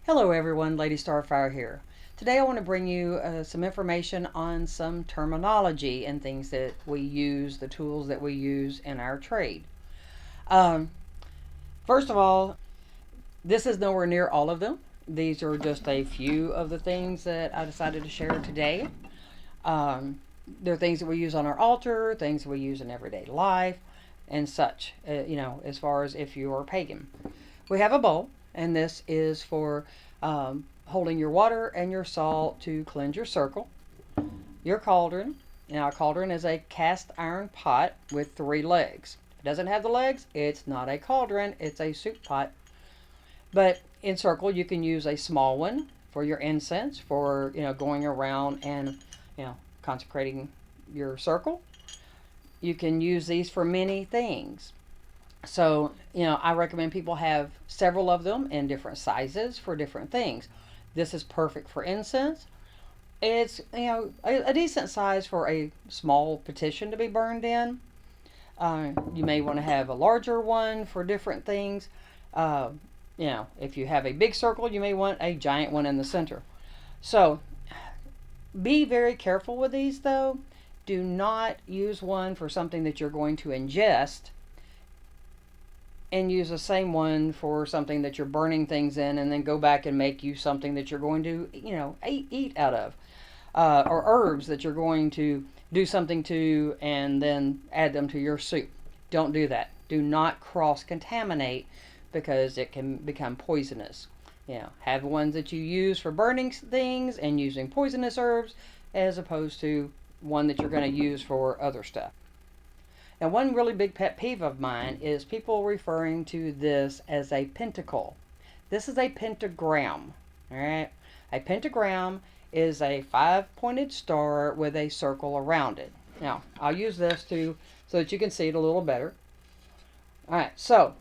Hello everyone, Lady Starfire here. Today I want to bring you some information on some terminology and things that we use, the tools that we use in our trade. Um, First of all, this is nowhere near all of them. These are just a few of the things that I decided to share today. They're things that we use on our altar, things that we use in everyday life, and such, as far as if you're pagan. We have a bowl, and this is for holding your water and your salt to cleanse your circle. Your cauldron. Now, a cauldron is a cast iron pot with 3 legs. If it doesn't have the legs, it's not a cauldron, it's a soup pot. But in circle, you can use a small one for your incense, for going around and consecrating your circle. You can use these for many things. So, I recommend people have several of them in different sizes for different things. This is perfect for incense. It's, a decent size for a small petition to be burned in. You may want to have a larger one for different things. Uh, if you have a big circle, you may want a giant one in the center. So, be very careful with these though. Do not use one for something that you're going to ingest and use the same one for something that you're burning things in, and then go back and make you something that you're going to, eat out of. Or herbs that you're going to do something to and then add them to your soup. Don't do that. Do not cross contaminate because it can become poisonous. Have ones that you use for burning things and using poisonous herbs as opposed to one that you're going to use for other stuff. Now, one really big pet peeve of mine is people referring to this as a pentacle. This is a pentagram, all right? A pentagram is a 5-pointed star with a circle around it. Now, I'll use this so that you can see it a little better. All right, so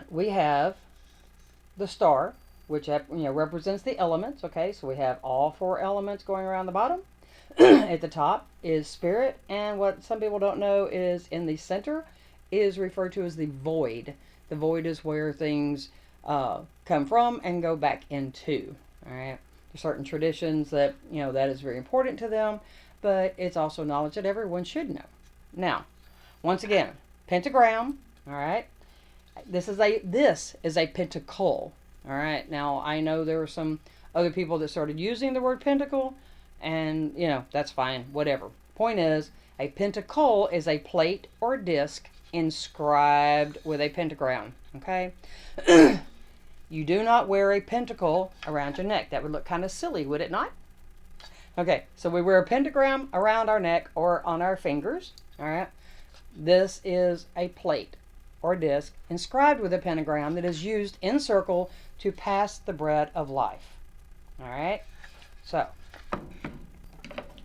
we have the star, which represents the elements. Okay, so we have all 4 elements going around the bottom. At the top is spirit, and what some people don't know is in the center is referred to as the void. The void is where things come from and go back into. All right, there's certain traditions that that is very important to them, but it's also knowledge that everyone should know. Now, once again, pentagram. All right, this is a pentacle. All right, now I know there are some other people that started using the word pentacle. And, that's fine, whatever. Point is, a pentacle is a plate or disc inscribed with a pentagram, okay? You do not wear a pentacle around your neck. That would look kind of silly, would it not? Okay, so we wear a pentagram around our neck or on our fingers, all right? This is a plate or disc inscribed with a pentagram that is used in circle to pass the bread of life, all right? So,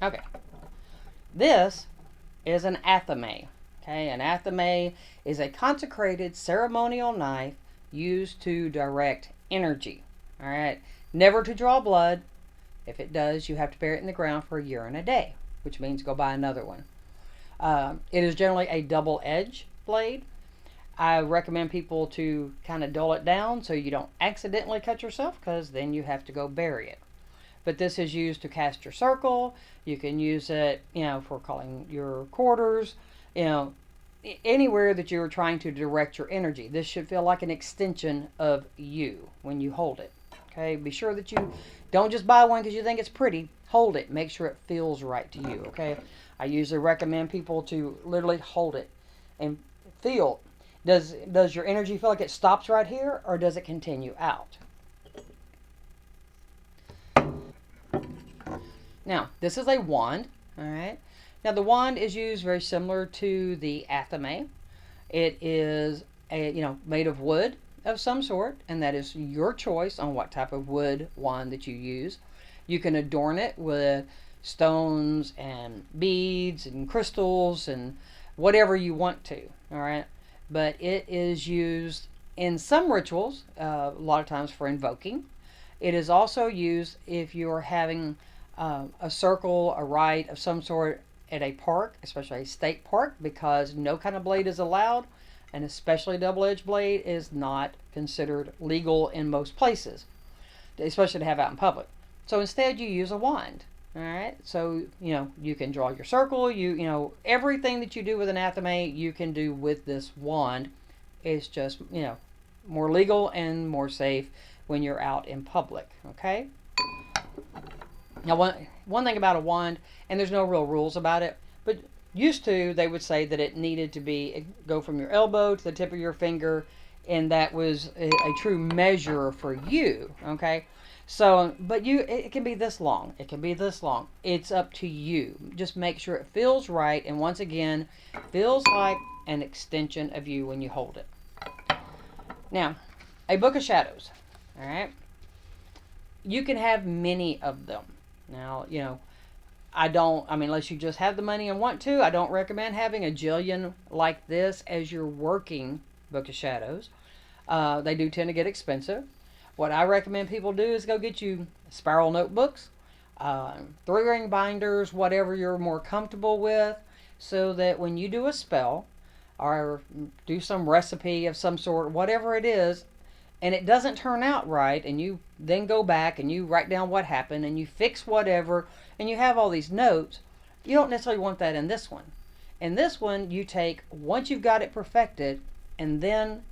okay, this is an athame. Okay, an athame is a consecrated ceremonial knife used to direct energy. All right, never to draw blood. If it does, you have to bury it in the ground for a year and a day, which means go buy another one. It is generally a double-edged blade. I recommend people to kind of dull it down so you don't accidentally cut yourself, because then you have to go bury it. But this is used to cast your circle. You can use it, for calling your quarters, anywhere that you're trying to direct your energy. This should feel like an extension of you when you hold it. Okay, be sure that you don't just buy one because you think it's pretty. Hold it. Make sure it feels right to you. Okay, I usually recommend people to literally hold it and feel. Does your energy feel like it stops right here, or does it continue out? Now, this is a wand, all right? Now, the wand is used very similar to the athame. It is, made of wood of some sort, and that is your choice on what type of wood wand that you use. You can adorn it with stones and beads and crystals and whatever you want to, all right? But it is used in some rituals, a lot of times for invoking. It is also used if you're having a circle, a rite of some sort at a park, especially a state park, because no kind of blade is allowed, and especially double-edged blade is not considered legal in most places. especially to have out in public. So instead, you use a wand. All right. So you can draw your circle. Everything that you do with anathema, you can do with this wand. It's just more legal and more safe when you're out in public. Okay. Now, one thing about a wand, and there's no real rules about it, but used to they would say that it needed to go from your elbow to the tip of your finger, and that was a true measure for you. Okay, so but it can be this long, it can be this long. It's up to you. Just make sure it feels right, and once again, feels like an extension of you when you hold it. Now, a book of shadows. All right, you can have many of them. Now, unless you just have the money and want to, I don't recommend having a jillion like this as your working book of shadows. They do tend to get expensive. What I recommend people do is go get you spiral notebooks, 3-ring binders, whatever you're more comfortable with, so that when you do a spell or do some recipe of some sort, whatever it is, and it doesn't turn out right, and you then go back and you write down what happened and you fix whatever, and you have all these notes, you don't necessarily want that in this one. In this one, you take, once you've got it perfected, and then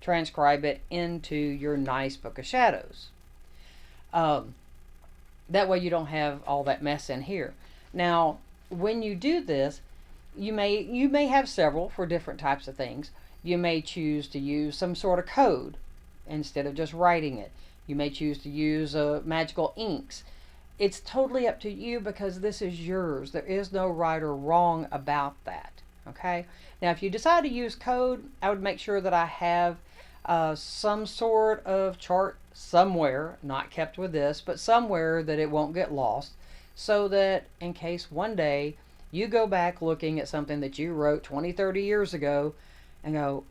transcribe it into your nice book of shadows. That way you don't have all that mess in here. Now, when you do this, you may have several for different types of things. You may choose to use some sort of code instead of just writing it. You may choose to use magical inks. It's totally up to you, because this is yours. There is no right or wrong about that. Okay? Now, if you decide to use code, I would make sure that I have some sort of chart somewhere, not kept with this, but somewhere that it won't get lost, so that in case one day you go back looking at something that you wrote 20, 30 years ago and go,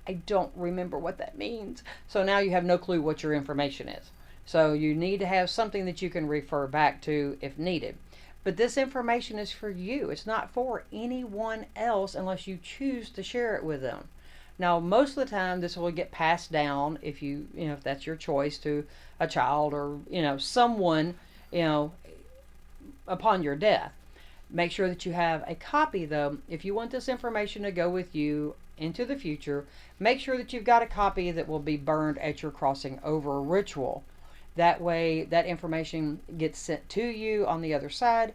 I don't remember what that means. So now you have no clue what your information is. So you need to have something that you can refer back to if needed. But this information is for you. It's not for anyone else unless you choose to share it with them. Now, most of the time, this will get passed down if if that's your choice, to a child or, someone, upon your death. Make sure that you have a copy, though. If you want this information to go with you into the future, make sure that you've got a copy that will be burned at your crossing over ritual. That way, that information gets sent to you on the other side,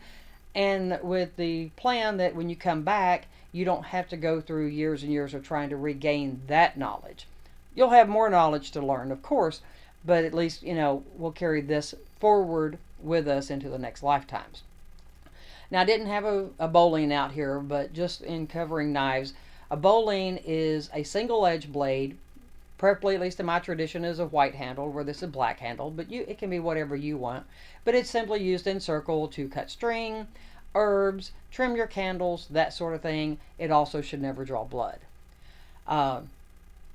and with the plan that when you come back, you don't have to go through years and years of trying to regain that knowledge. You'll have more knowledge to learn, of course, but at least, we'll carry this forward with us into the next lifetimes. Now, I didn't have a bowline out here, but just in covering knives, a bowline is a single edge blade, preferably, at least in my tradition, is a white handle, where this is black handle, but it can be whatever you want. But it's simply used in circle to cut string, herbs, trim your candles, that sort of thing. It also should never draw blood.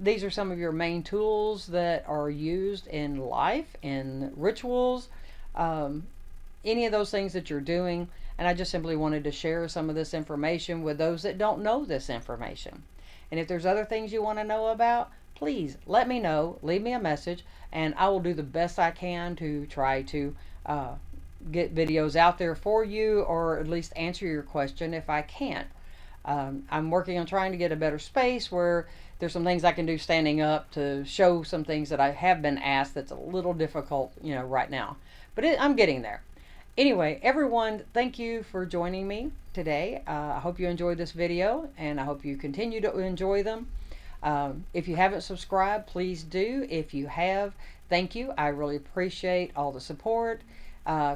These are some of your main tools that are used in life, in rituals, any of those things that you're doing. And I just simply wanted to share some of this information with those that don't know this information. And if there's other things you want to know about, please let me know. Leave me a message, and I will do the best I can to try to get videos out there for you, or at least answer your question if I can't. I'm working on trying to get a better space where there's some things I can do standing up to show some things that I have been asked that's a little difficult, right now. But I'm getting there. Anyway, everyone, thank you for joining me today. I hope you enjoyed this video, and I hope you continue to enjoy them. If you haven't subscribed, please do. If you have, thank you. I really appreciate all the support.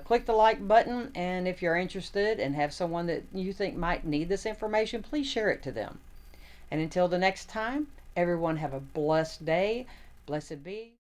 Click the like button, and if you're interested and have someone that you think might need this information, please share it to them. And until the next time, everyone have a blessed day. Blessed be.